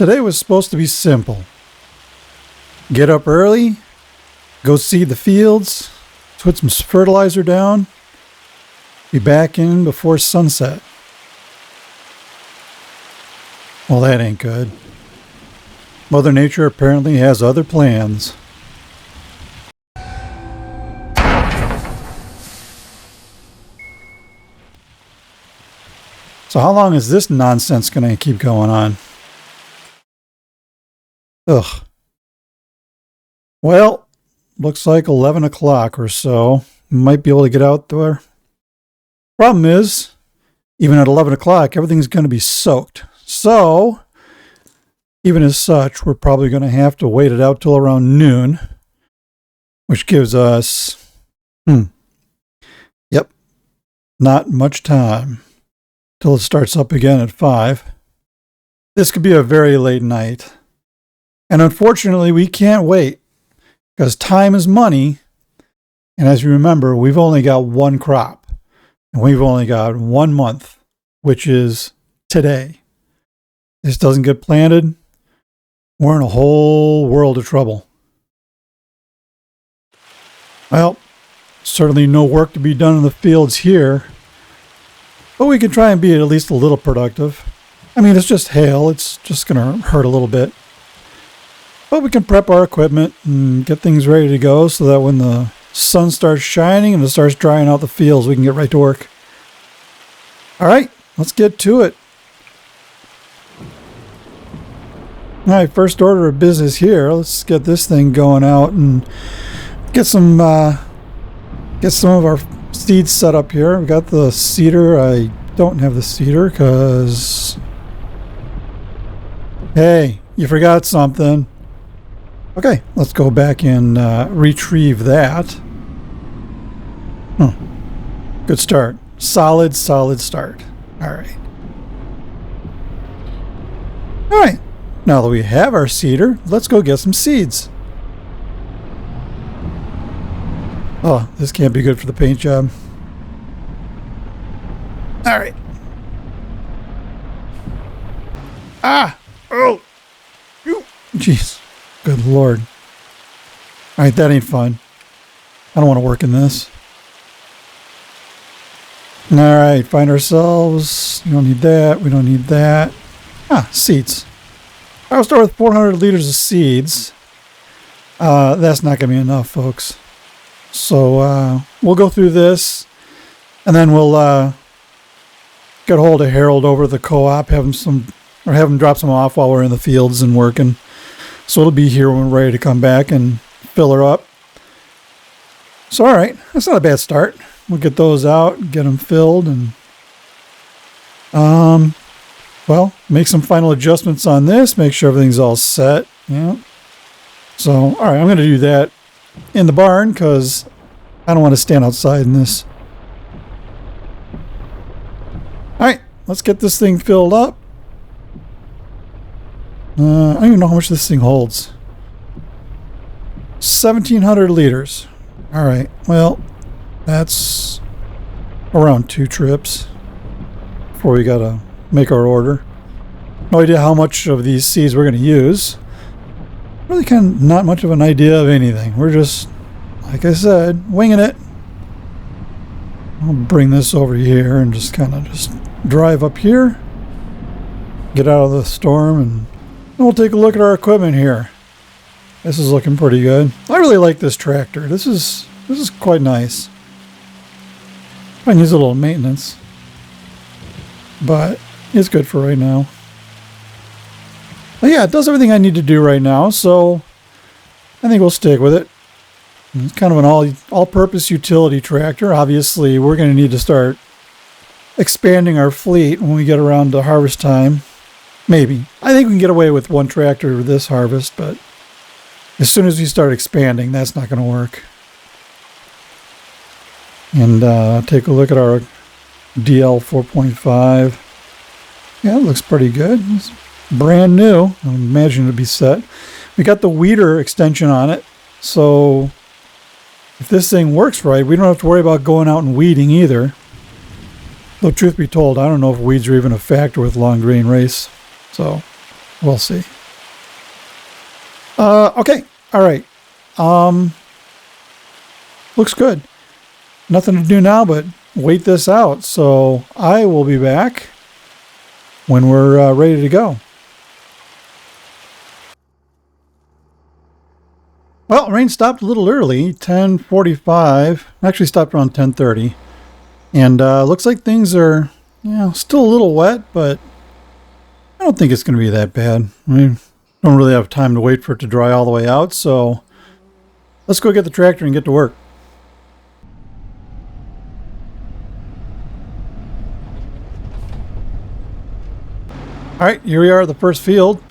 Today was supposed to be simple. Get up early, go seed the fields, put some fertilizer down, be back in before sunset. Well, that ain't good. Mother Nature apparently has other plans. So how long is this nonsense going to keep going on? Ugh. Well, looks like 11 o'clock or so. Might be able to get out there. Problem is, even at 11 o'clock, everything's going to be soaked. So, even as such, we're probably going to have to wait it out till around noon, which gives us, yep, not much time till it starts up again at 5. This could be a very late night. And unfortunately, we can't wait because time is money. And as you remember, we've only got one crop and we've only got 1 month, which is today. This doesn't get planted, we're in a whole world of trouble. Well, certainly no work to be done in the fields here, but we can try and be at least a little productive. I mean, it's just hail. It's just going to hurt a little bit. But we can prep our equipment and get things ready to go so that when the sun starts shining and it starts drying out the fields, we can get right to work. All right, let's get to it. All right, first order of business here. Let's get this thing going out and get some of our seeds set up here. We've got the seeder. I don't have the seeder because, hey, you forgot something. Okay, let's go back and retrieve that. Good start. Solid start. All right. All right. Now that we have our seeder, let's go get some seeds. Oh, this can't be good for the paint job. All right. Ah! Oh! Jeez. Good Lord. All right, that ain't fun. I don't want to work in this. All right, find ourselves. We don't need that. We don't need that. Seeds. I'll start with 400 liters of seeds. That's not going to be enough, folks. So we'll go through this, and then we'll get a hold of Harold over at the co-op, have him drop some off while we're in the fields and working. So it'll be here when we're ready to come back and fill her up. So all right, that's not a bad start. We'll get those out, get them filled, and well, make some final adjustments on this, make sure everything's all set. Yeah. So, all right, I'm going to do that in the barn because I don't want to stand outside in this. All right, let's get this thing filled up. I don't even know how much this thing holds. 1,700 liters. All right, well, that's around 2 trips before we got to make our order. No idea how much of these seeds we're going to use. Really kind of not much of an idea of anything. We're just, like I said, winging it. I'll bring this over here and just kind of just drive up here, get out of the storm, and we'll take a look at our equipment here. This is looking pretty good. I really like this tractor. This is quite nice. I needs a little maintenance, but it's good for right now. But yeah, it does everything I need to do right now, so I think we'll stick with it. It's kind of an all-purpose utility tractor. Obviously, we're going to need to start expanding our fleet when we get around to harvest time. Maybe. I think we can get away with one tractor this harvest, but as soon as we start expanding, that's not going to work. And take a look at our DL 4.5. Yeah, it looks pretty good. It's brand new. I imagine it'll be set. We got the weeder extension on it, so if this thing works right, we don't have to worry about going out and weeding either. Though truth be told, I don't know if weeds are even a factor with long grain race. So We'll see. Okay. All right. Looks good. Nothing to do now but wait this out. So I will be back when we're ready to go. Well, rain stopped a little early, 10:45. Actually stopped around 10:30. And looks like things are, still a little wet, but I don't think it's going to be that bad. I mean, don't really have time to wait for it to dry all the way out, so let's go get the tractor and get to work. All right, here we are at the first field.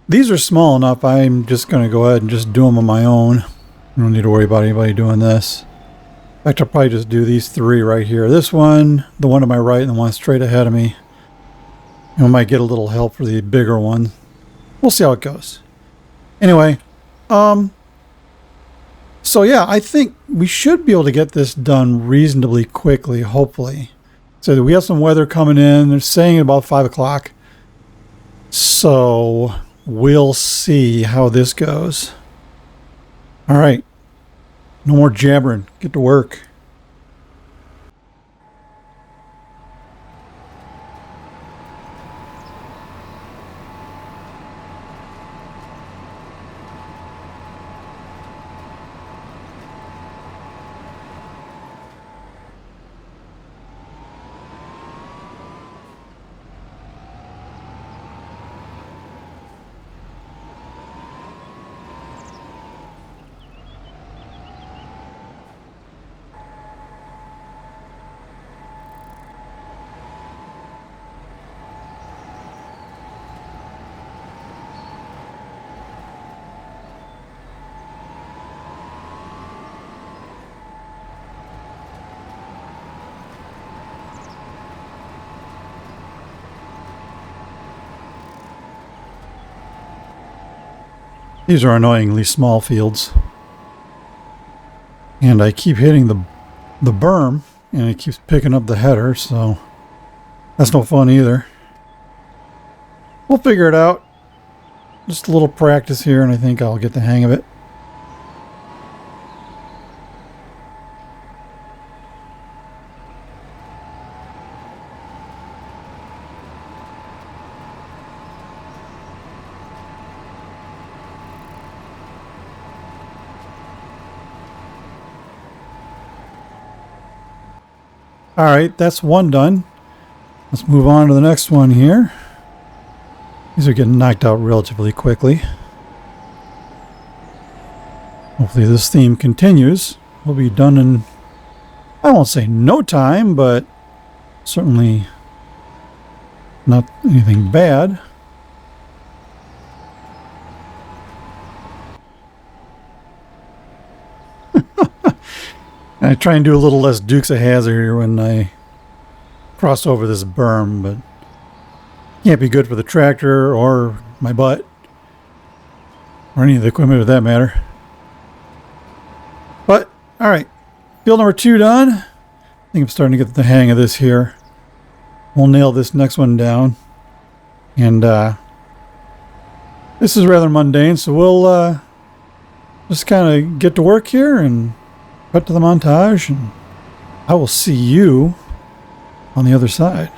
These are small enough. I'm just going to go ahead and just do them on my own. I don't need to worry about anybody doing this. In fact, I'll probably just do these three right here. This one, the one to my right, and the one straight ahead of me. And we might get a little help for the bigger one. We'll see how it goes. Anyway, so yeah, I think we should be able to get this done reasonably quickly, hopefully. So we have some weather coming in. They're saying about 5 o'clock. So we'll see how this goes. All right. No more jabbering. Get to work. These are annoyingly small fields. And I keep hitting the berm, and it keeps picking up the header, so that's no fun either. We'll figure it out. Just a little practice here, and I think I'll get the hang of it. All right, that's one done. Let's move on to the next one here. These are getting knocked out relatively quickly. Hopefully this theme continues. We'll be done in, I won't say no time, but certainly not anything bad. I try and do a little less Dukes of Hazzard here when I cross over this berm, but can't be good for the tractor or my butt or any of the equipment for that matter. But, alright, field number 2 done. I think I'm starting to get the hang of this here. We'll nail this next one down. And this is rather mundane, so we'll just kind of get to work here and cut to the montage, and I will see you on the other side.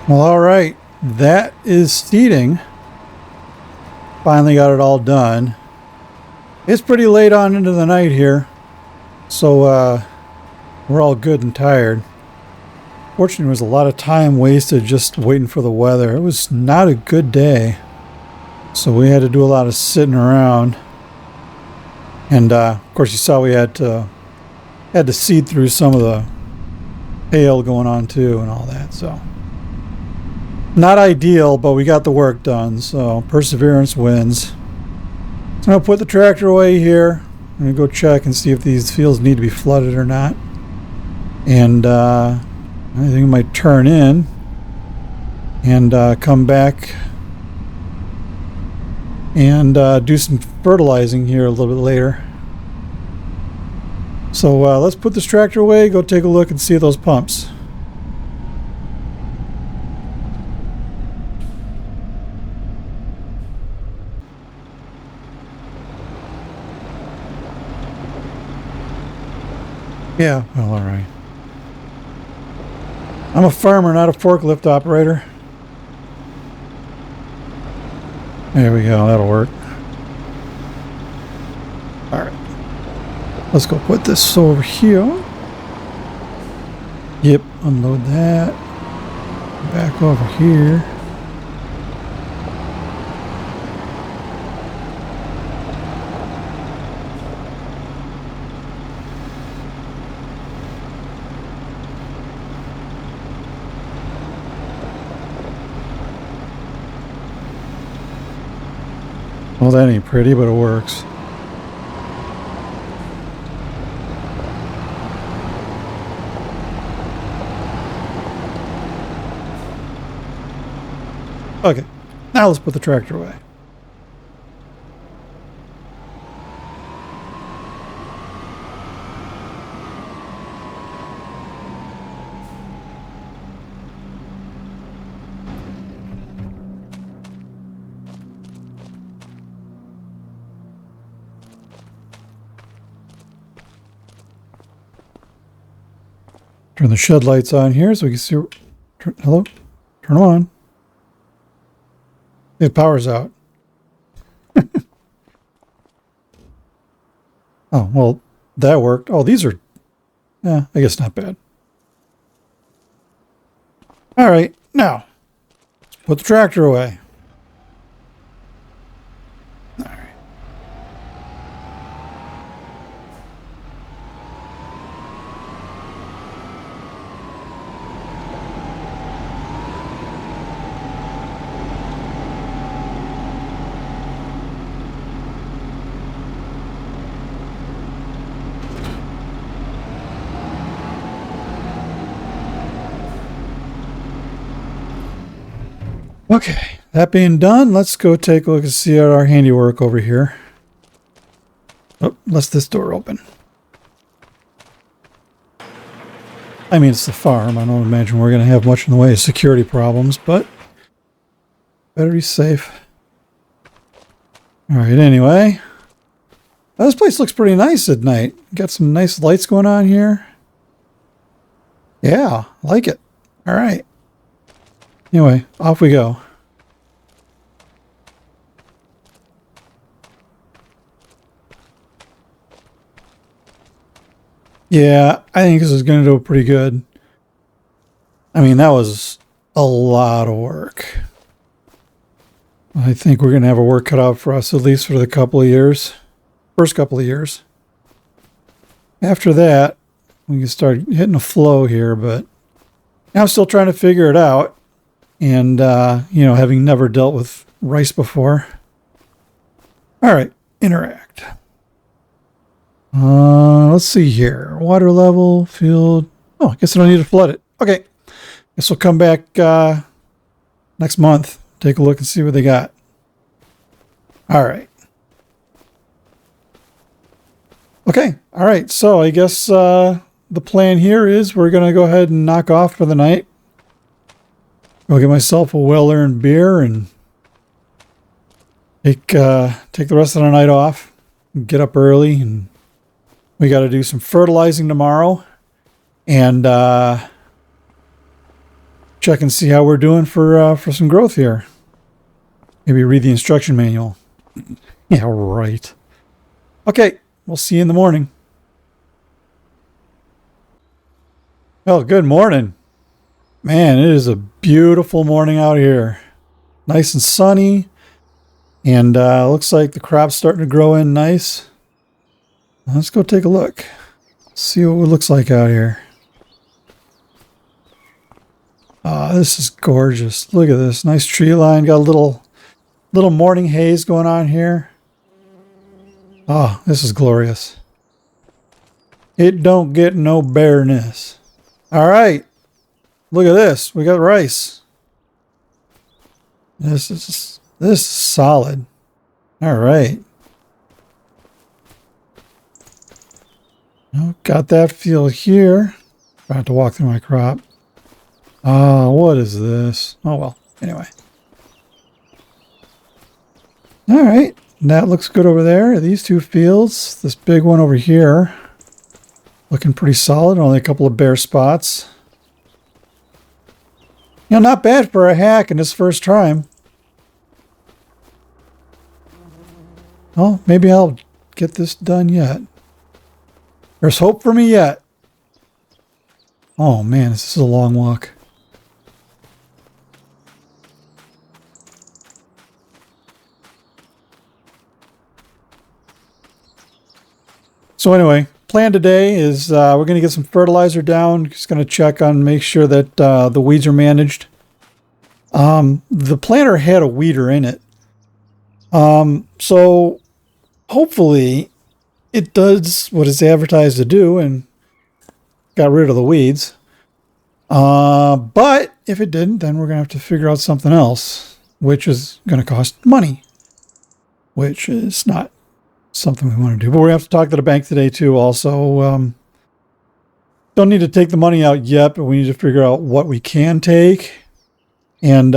Well, all right. That is seeding. Finally got it all done. It's pretty late on into the night here. So, we're all good and tired. Fortunately, there was a lot of time wasted just waiting for the weather. It was not a good day. So we had to do a lot of sitting around. And, of course, you saw we had to seed through some of the hail going on too and all that. So, not ideal, but we got the work done. So, perseverance wins. So I'm going to put the tractor away here. I'm going to go check and see if these fields need to be flooded or not. And, I think we might turn in and come back and do some fertilizing here a little bit later. So let's put this tractor away, go take a look and see those pumps. Yeah, well, all right. I'm a farmer, not a forklift operator. There we go, that'll work. Alright. Let's go put this over here. Yep, unload that. Back over here. Well, that ain't pretty, but it works. Okay, now let's put the tractor away. Turn the shed lights on here so we can see. Hello? Turn them on. The power's out. Oh, well, that worked. Oh, these are, I guess not bad. All right, now, let's put the tractor away. All right. Okay, that being done, let's go take a look and see at our handiwork over here. Oh, let's this door open. I mean, it's the farm. I don't imagine we're going to have much in the way of security problems, but better be safe. All right, anyway. This place looks pretty nice at night. Got some nice lights going on here. Yeah, like it. All right. Anyway, off we go. Yeah, I think this is going to do pretty good. I mean, that was a lot of work. I think we're going to have a work cut out for us, at least for the couple of years. First couple of years. After that, we can start hitting a flow here, but I'm still trying to figure it out. And, you know, having never dealt with rice before. All right, interact. Let's see here. Water level, field. Oh, I guess I don't need to flood it. Okay. Guess we'll come back next month. Take a look and see what they got. All right. Okay. All right. So I guess the plan here is we're going to go ahead and knock off for the night. Go get myself a well-earned beer and take the rest of the night off. Get up early, and we got to do some fertilizing tomorrow and check and see how we're doing for some growth here. Maybe read the instruction manual. Yeah, right. Okay, we'll see you in the morning. Well, good morning. Man, it is a beautiful morning out here. Nice and sunny. And looks like the crop's starting to grow in nice. Let's go take a look. See what it looks like out here. This is gorgeous. Look at this. Nice tree line. Got a little morning haze going on here. Oh, this is glorious. It don't get no bareness. All right. Look at this. We got rice. This is solid. All right. Oh, got that field here. About to walk through my crop. What is this? Oh, well. Anyway. All right. That looks good over there. These two fields. This big one over here. Looking pretty solid. Only a couple of bare spots. You know, not bad for a hack in his first time. Well, maybe I'll get this done yet. There's hope for me yet. Oh man, this is a long walk. So anyway, plan today is we're going to get some fertilizer down. Just going to check on, make sure that the weeds are managed. The planter had a weeder in it. So hopefully it does what it's advertised to do and got rid of the weeds. But if it didn't, then we're going to have to figure out something else, which is going to cost money, which is not something we want to do. But we have to talk to the bank today too also. Don't need to take the money out yet, but we need to figure out what we can take and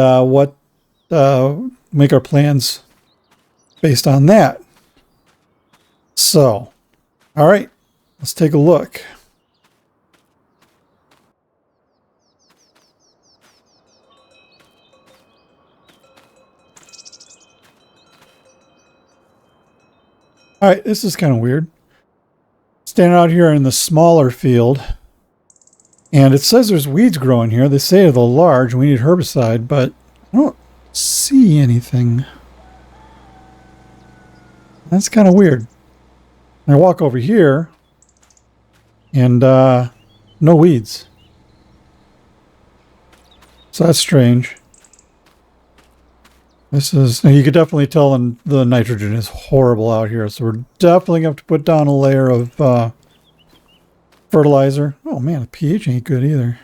make our plans based on that. So, all right, let's take a look. All right, this is kind of weird. Standing out here in the smaller field, and it says there's weeds growing here. They say they're large, we need herbicide, but I don't see anything. That's kind of weird. I walk over here, and no weeds. So that's strange. This is, you could definitely tell the nitrogen is horrible out here. So we're definitely going to have to put down a layer of fertilizer. Oh man, the pH ain't good either.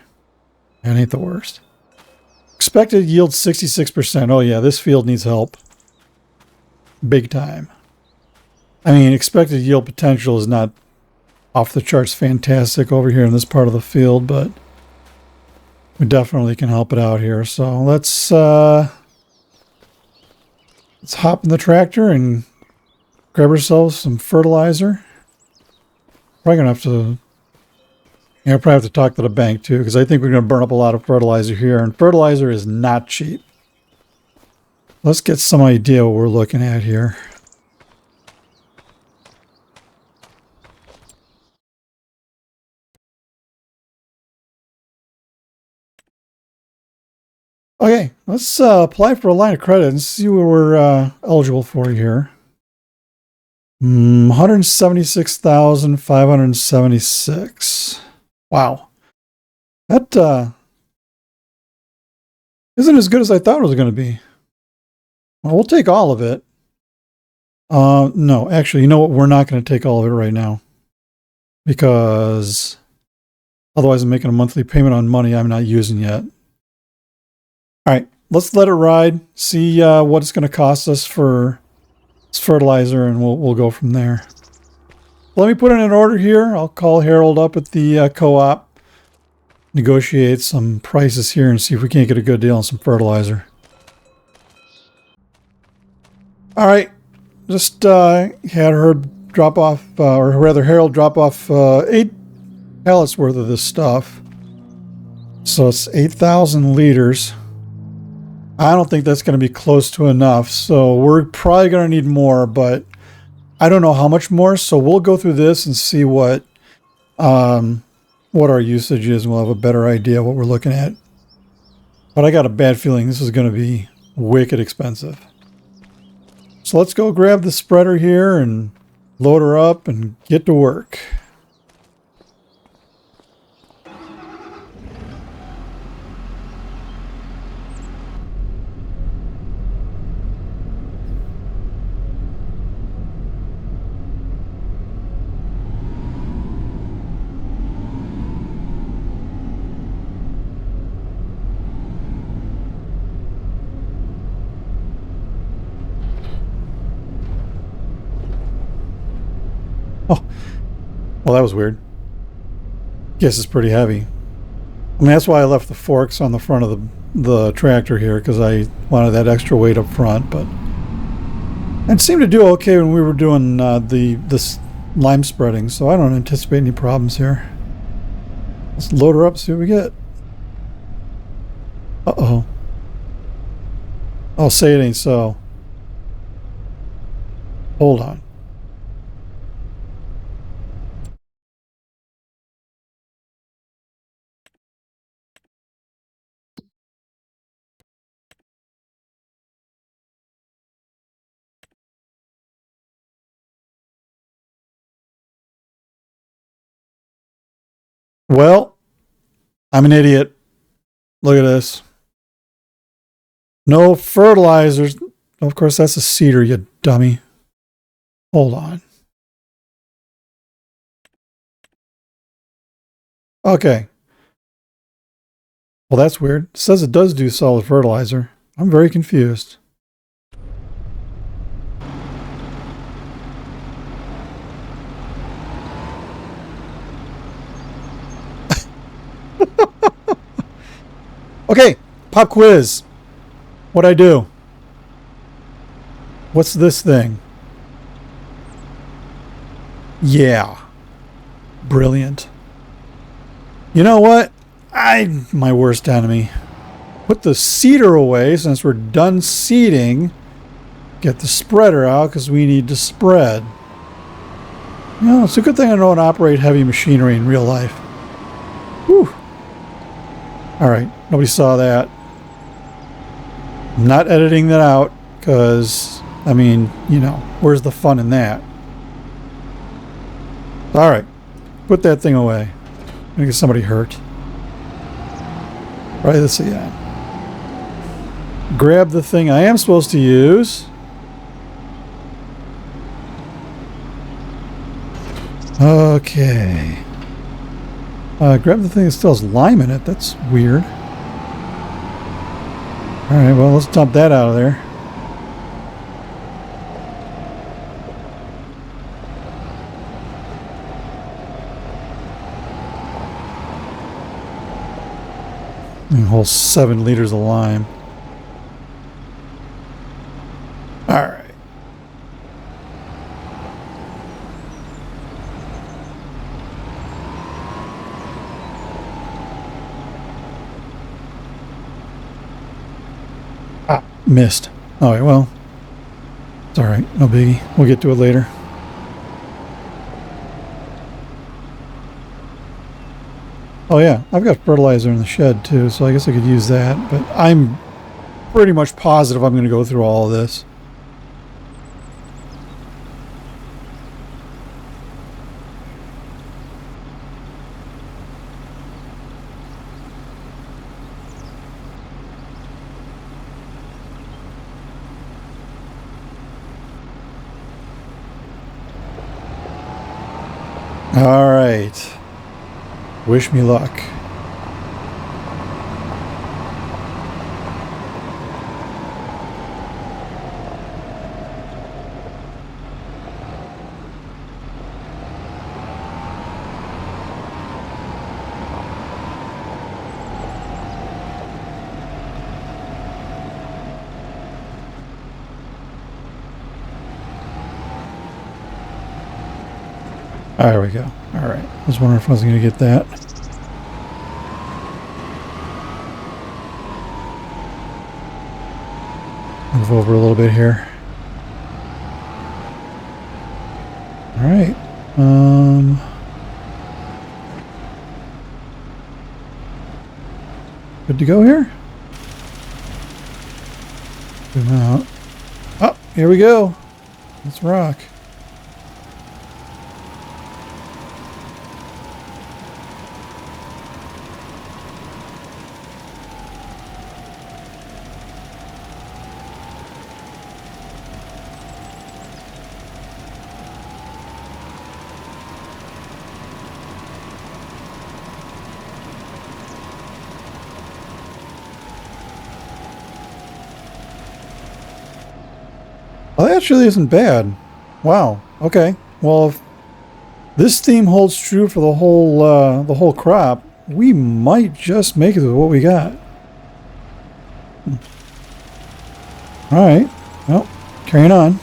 That ain't the worst. Expected yield 66%. Oh yeah, this field needs help. Big time. I mean, expected yield potential is not off the charts fantastic over here in this part of the field, but we definitely can help it out here. So let's hop in the tractor and grab ourselves some fertilizer. Probably gonna have to, probably have to talk to the bank too, because I think we're gonna burn up a lot of fertilizer here, and fertilizer is not cheap. Let's get some idea what we're looking at here. Okay, let's apply for a line of credit and see what we're eligible for here. 176,576. Wow. That isn't as good as I thought it was going to be. Well, we'll take all of it. No, actually, you know what? We're not going to take all of it right now. Because otherwise I'm making a monthly payment on money I'm not using yet. All right, let's let it ride, see what it's going to cost us for this fertilizer, and we'll go from there. Let me put in an order here. I'll call Harold up at the co-op, negotiate some prices here, and see if we can't get a good deal on some fertilizer. All right, just had her drop off, or rather Harold drop off 8 pallets worth of this stuff. So it's 8,000 liters. I don't think that's going to be close to enough. So we're probably going to need more, but I don't know how much more. So we'll go through this and see what our usage is, and we'll have a better idea what we're looking at. But I got a bad feeling this is going to be wicked expensive. So let's go grab the spreader here and load her up and get to work. Oh, well, that was weird. Guess it's pretty heavy. I mean, that's why I left the forks on the front of the tractor here, because I wanted that extra weight up front. But it seemed to do okay when we were doing this lime spreading, so I don't anticipate any problems here. Let's load her up, see what we get. Uh-oh. Oh, say it ain't so. Hold on. Well, I'm an idiot. Look at this. No fertilizers. Of course, that's a cedar, you dummy. Hold on. Okay. Well, that's weird. It says it does do solid fertilizer. I'm very confused. Okay, pop quiz. What'd I do? What's this thing? Yeah. Brilliant. You know what? I'm my worst enemy. Put the seeder away since we're done seeding. Get the spreader out because we need to spread. You know, it's a good thing I know how to operate heavy machinery in real life. Whew. Alright, nobody saw that. I'm not editing that out because, I mean, you know, where's the fun in that? Alright, put that thing away. I'm gonna get somebody hurt. Try this again. Grab the thing I am supposed to use. Okay. Grab the thing that still has lime in it. That's weird. Alright, well, let's dump that out of there. A whole 7 liters of lime. Alright. Missed. Alright, well, it's alright. No biggie. We'll get to it later. Oh yeah, I've got fertilizer in the shed too, so I guess I could use that. But I'm pretty much positive I'm going to go through all of this. All right. Wish me luck. There we go. All right. I was wondering if I was going to get that. Move over a little bit here. All right. Good to go here. Zoom out. Oh, here we go. Let's rock. Well, that actually isn't bad. Wow. Okay. Well, if this theme holds true for the whole crop, we might just make it with what we got. All right. Well, carrying on.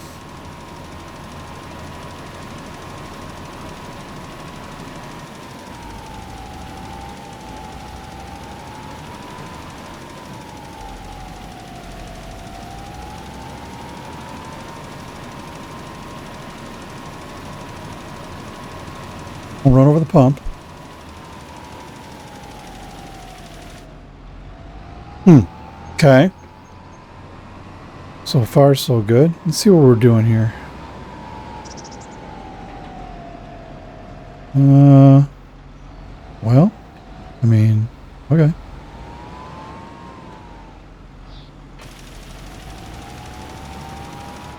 We'll run over the pump. Okay. So far, so good. Let's see what we're doing here. Well, I mean, okay.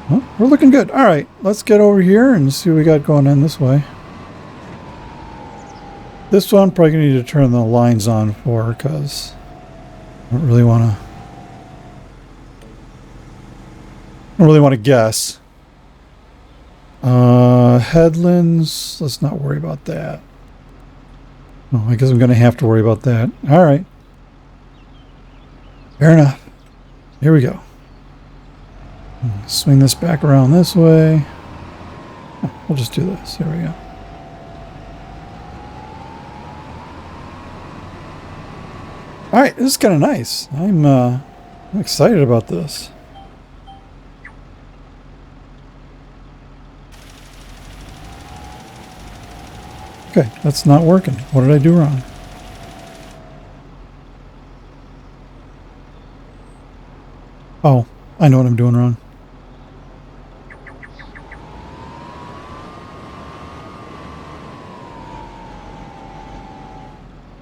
Well, we're looking good. All right, let's get over here and see what we got going on this way. This one I'm probably gonna need to turn the lines on for because I don't really want to guess. Headlands, let's not worry about that. Oh, I guess I'm gonna have to worry about that. All right. Fair enough. Here we go. Swing this back around this way. We'll just do this. Here we go. All right, this is kind of nice. I'm excited about this. Okay, that's not working. What did I do wrong? Oh, I know what I'm doing wrong.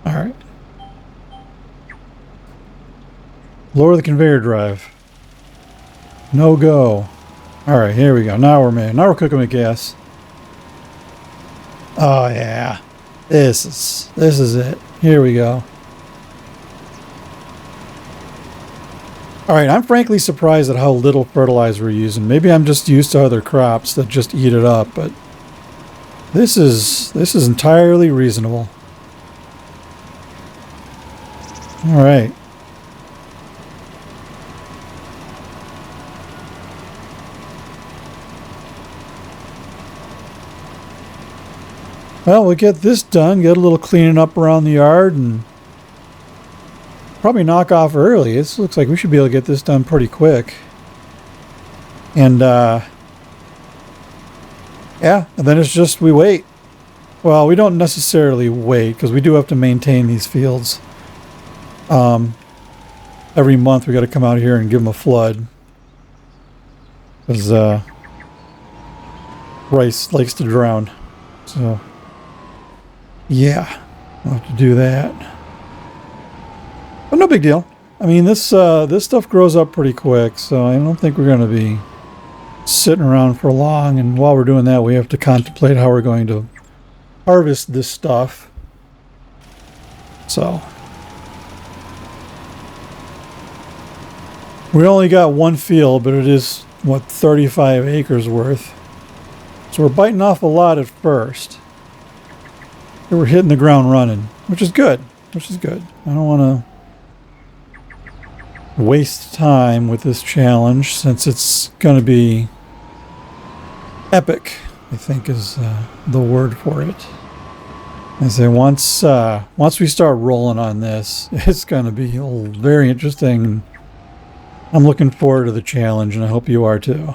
All right. Lower the conveyor drive. No go. All right, here we go. Now we're made. Now we're cooking with gas. Oh yeah, this is it. Here we go. All right, I'm frankly surprised at how little fertilizer we're using. Maybe I'm just used to other crops that just eat it up, but this is entirely reasonable. All right. Well, we'll get this done, get a little cleaning up around the yard, and probably knock off early. It looks like we should be able to get this done pretty quick. And, yeah, and then it's just we wait. Well, we don't necessarily wait, because we do have to maintain these fields. Every month we got to come out here and give them a flood. Because, rice likes to drown. So... yeah, we'll have to do that. But no big deal. I mean, this stuff grows up pretty quick, so I don't think we're going to be sitting around for long. And while we're doing that, we have to contemplate how we're going to harvest this stuff. So we only got one field, but it is, what, 35 acres worth. So we're biting off a lot at first. We're hitting the ground running, which is good. I don't want to waste time with this challenge since it's going to be epic, I think is the word for it. I say once we start rolling on this, it's going to be very interesting. I'm looking forward to the challenge, and I hope you are too.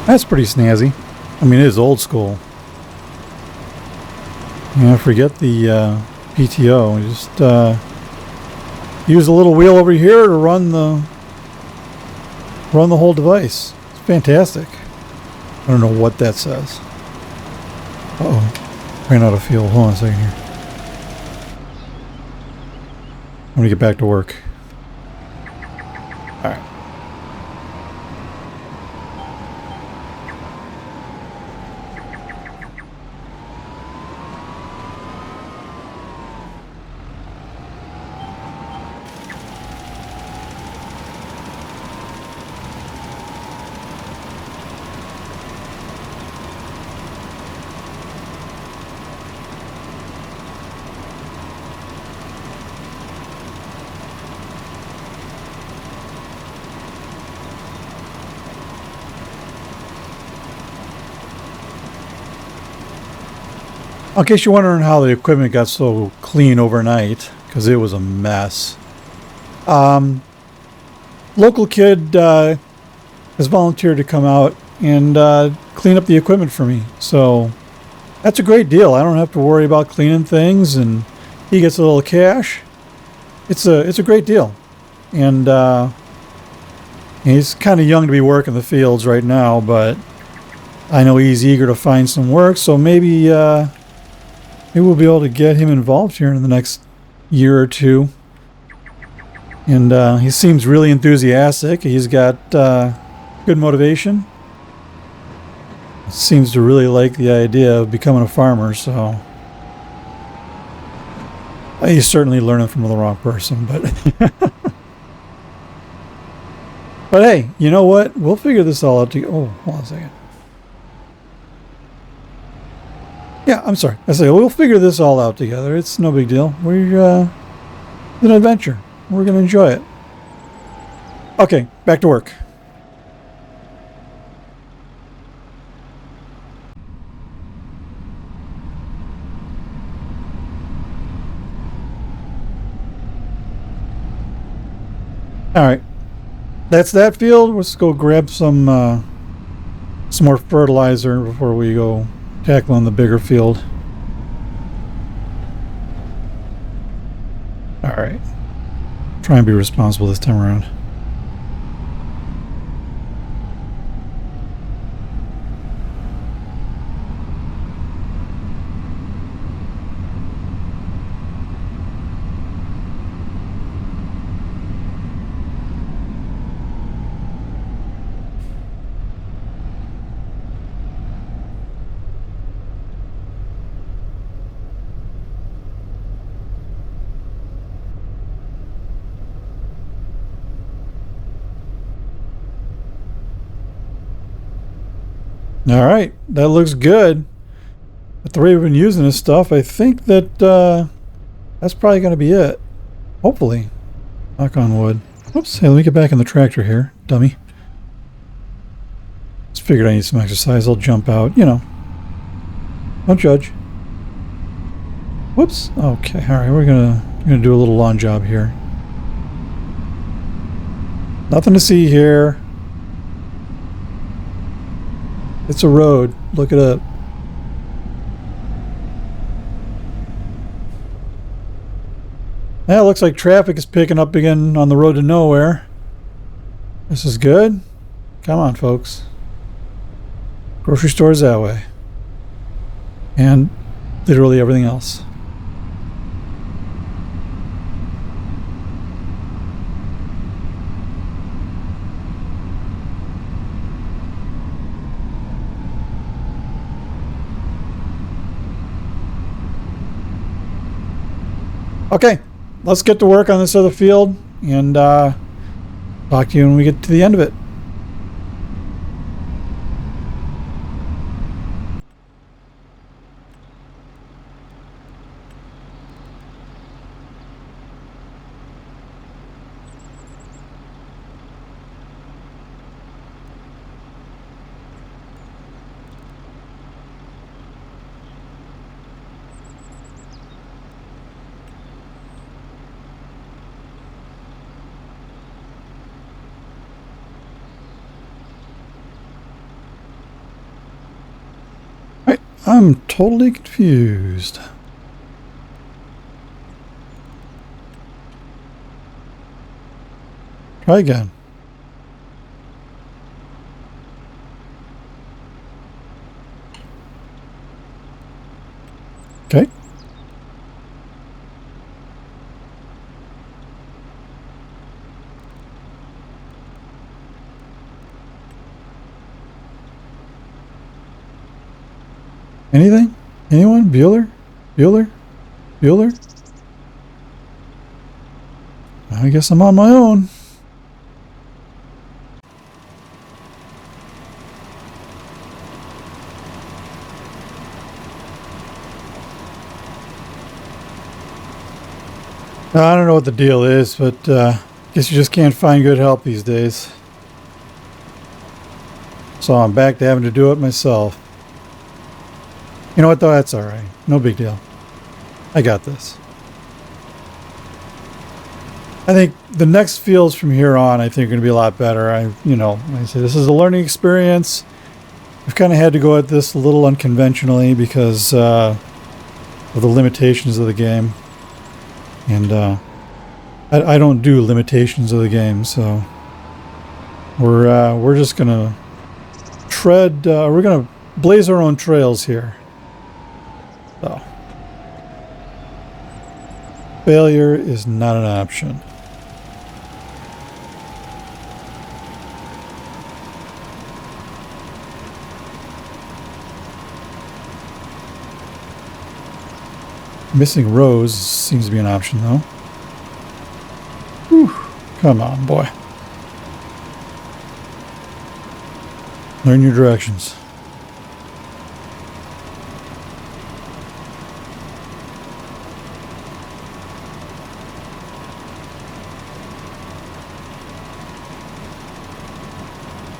That's pretty snazzy. I mean, it is old school. Forget the PTO. Just use a little wheel over here to run the whole device. It's fantastic. I don't know what that says. Uh-oh. Ran out of fuel. Hold on a second here. I'm gonna get back to work. All right. In case you're wondering how the equipment got so clean overnight, because it was a mess. Local kid has volunteered to come out and clean up the equipment for me. So that's a great deal. I don't have to worry about cleaning things, and he gets a little cash. It's a great deal. And he's kind of young to be working the fields right now, but I know he's eager to find some work, so maybe we'll be able to get him involved here in the next year or two. And he seems really enthusiastic. He's got good motivation. Seems to really like the idea of becoming a farmer, so he's certainly learning from the wrong person, but but hey, you know what? We'll figure this all out together. Oh, hold on a second. Yeah, I'm sorry. I say we'll figure this all out together. It's no big deal. We're it's an adventure. We're gonna enjoy it. Okay, back to work. All right, that's that field. Let's go grab some more fertilizer before we go tackling the bigger field. All right, try and be responsible this time around. All right, that looks good. At the rate we've been using this stuff, I think that that's probably going to be it. Hopefully. Knock on wood. Oops, hey, let me get back in the tractor here, dummy. Just figured I need some exercise. I'll jump out, you know. Don't judge. Whoops. Okay, all right, we're gonna do a little lawn job here. Nothing to see here. It's a road. Look it up. Yeah, it looks like traffic is picking up again on the road to nowhere. This is good. Come on, folks. Grocery stores that way. And literally everything else. Okay, let's get to work on this other field and talk to you when we get to the end of it. I'm totally confused. Try again. Okay. Anything? Anyone? Bueller? Bueller? Bueller? I guess I'm on my own. I don't know what the deal is, but guess you just can't find good help these days. So I'm back to having to do it myself. You know what though? That's alright. No big deal. I got this. I think the next fields from here on, I think, are going to be a lot better. Like I say, this is a learning experience. I've kind of had to go at this a little unconventionally because of the limitations of the game. And I don't do limitations of the game, so we're just gonna tread. We're gonna blaze our own trails here. So failure is not an option. Missing rows seems to be an option, though. Whew. Come on, boy. Learn your directions.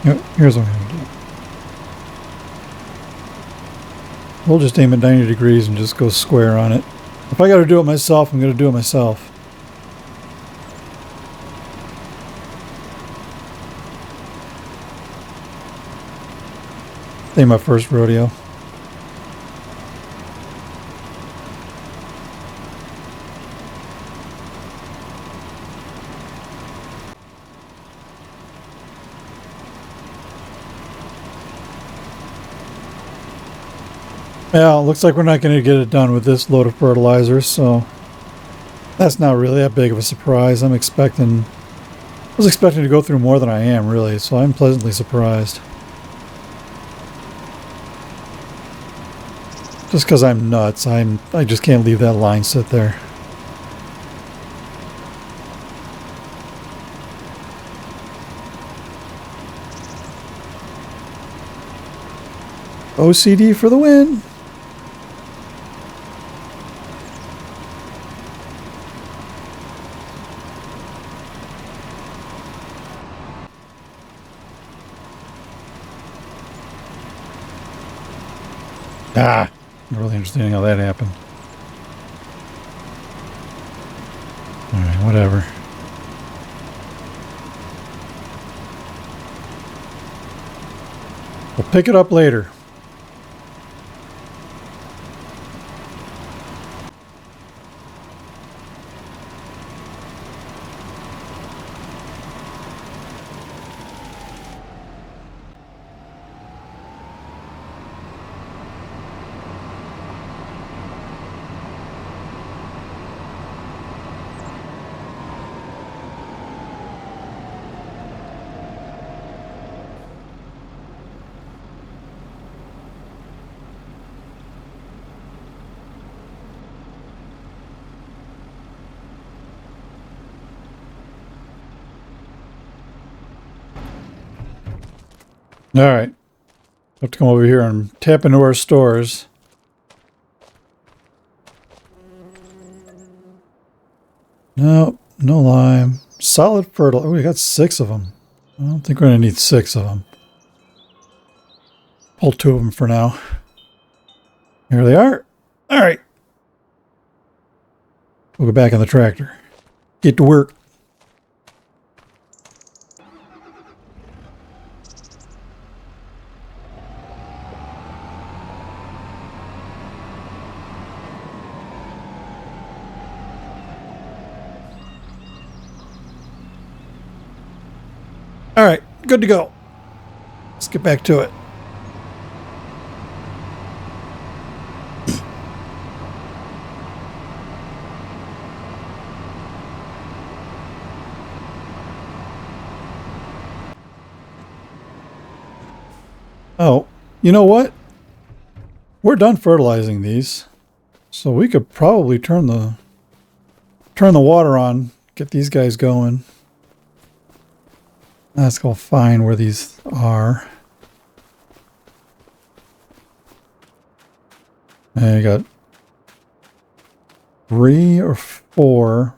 Yep, here's what I'm going to do. We'll just aim at 90 degrees and just go square on it. If I got to do it myself, I'm going to do it myself. Ain't my first rodeo. Yeah, it looks like we're not going to get it done with this load of fertilizer, so that's not really that big of a surprise. I was expecting to go through more than I am, really, so I'm pleasantly surprised. Just because I'm nuts, I just can't leave that line sit there. OCD for the win. Ah, not really understanding how that happened. All right, whatever. We'll pick it up later. All right. Have to come over here and tap into our stores. No, no lime. Solid fertile. Oh, we got 6 of them. I don't think we're going to need 6 of them. Pull 2 of them for now. Here they are. All right. We'll go back on the tractor. Get to work. All right, good to go. Let's get back to it. Oh, you know what? We're done fertilizing these, so we could probably turn the water on, get these guys going. Let's go find where these are. And you got 3 or 4.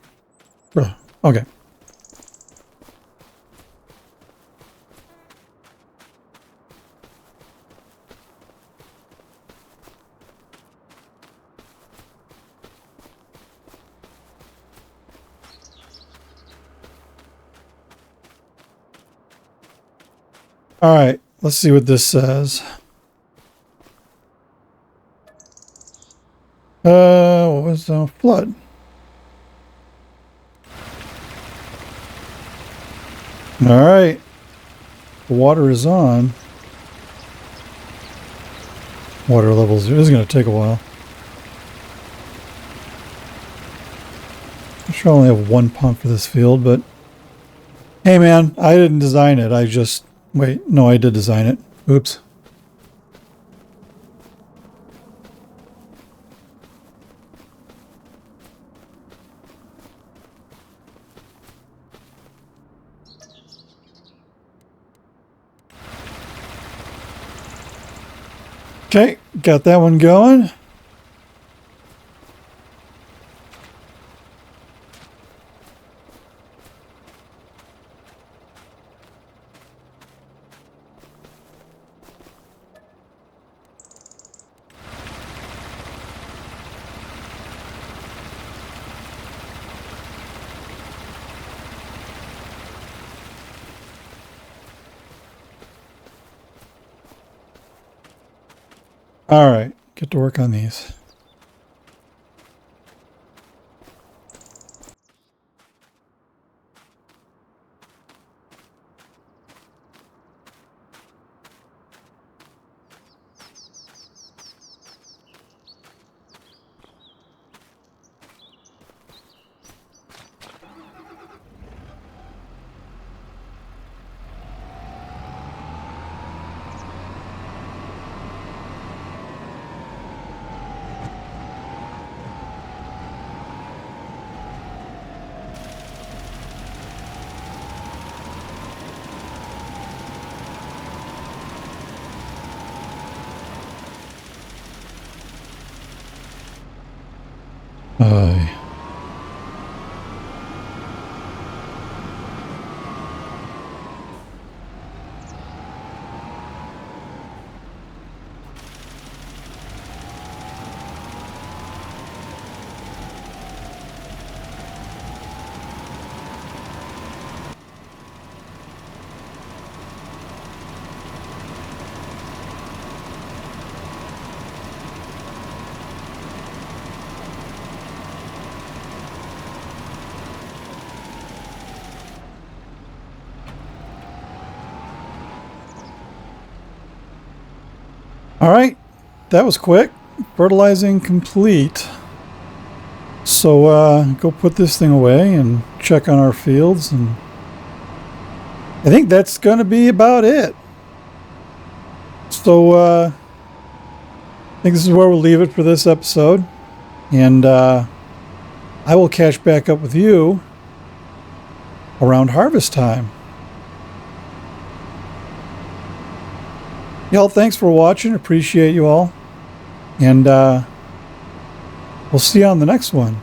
Okay. All right, let's see what this says. What was the flood? All right, the water is on. Water levels is going to take a while. I'm sure I only have 1 pump for this field, but hey man, I didn't design it. I just, wait, no, I did design it. Oops. Okay, got that one going. All right, get to work on these. All right, that was quick. Fertilizing complete. So go put this thing away and check on our fields, and I think that's going to be about it. So I think this is where we'll leave it for this episode, and I will catch back up with you around harvest time. Y'all, thanks for watching. Appreciate you all. And we'll see you on the next one.